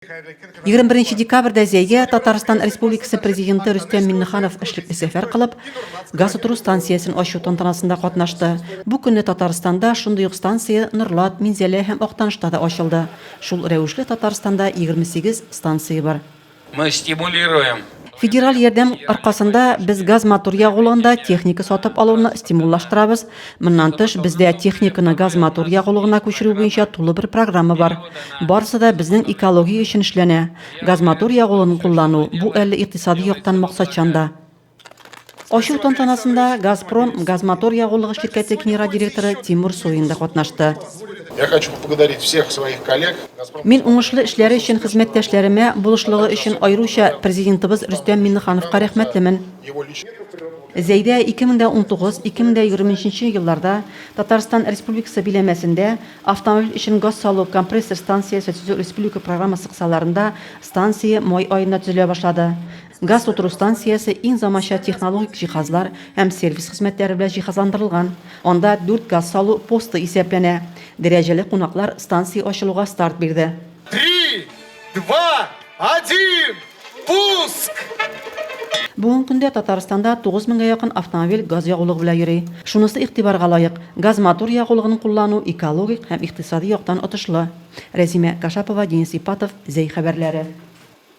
21 декабрда Зәйгә Татарстан Республикасы Президенты Рөстәм Миңнеханов эшлекле сәфәр кылып, газ утыру станциясын ачу тантанасында катнашты. Бу көнне Татарстанда шундый ук станция Норлат, Минзәлә һәм Актанышта да ачылды. Шул рәвешле Татарстанда 28 станция бар. Мы стимулируем. Федераль ярдәм аркасында без газ мотор ягулыгында техника сатып алуны стимуллаштырабыз. Моннан тыш бездә техниканы газ мотор ягулыгына күчерү буенча тулы бер программа бар. Барысы да безнең экология өчен эшләнә. Газ мотор ягулыгын куллану бу әле икътисади яктан максатчанда. Ачу тантанасында Газпром газ мотор ягулыгы şirkәте генераль директоры Тимур Суин да катнашты. Я хочу поблагодарить всех своих коллег. Мин уңышлы эшләре өчен хезмәттәшләремә, булышлыгы өчен аеруча президентыбыз Рөстәм Миңнехановка рәхмәтлемен. Его лично. Зәйдә 2019-2020 елларда Татарстан Республикасы биләмәсендә автомобиль өчен газ салу компрессор станциясе төзү республика программасы кысаларында станция май аенда төзелә башлады. Газ утыру станциясе иң заманча технологик җиһазлар һәм сервис хезмәтләре белән җиһазландырылган. Анда 4 газ салу посты исәпләнә. Дәрәҗәле кунаклар станция ачылуга старт бирде. 3, 2, 1, пуск! Бүгенге көндә Татарстанда 9000 якын автомобиль газ ягулыгы белән йөри. Шунысы игътибарга лаек. Газ мотор ягулыгын куллану экологик һәм икътисади яктан отышлы. Рәзимә Кашапова, Денис Ипатов, Зәй хәбәрләре.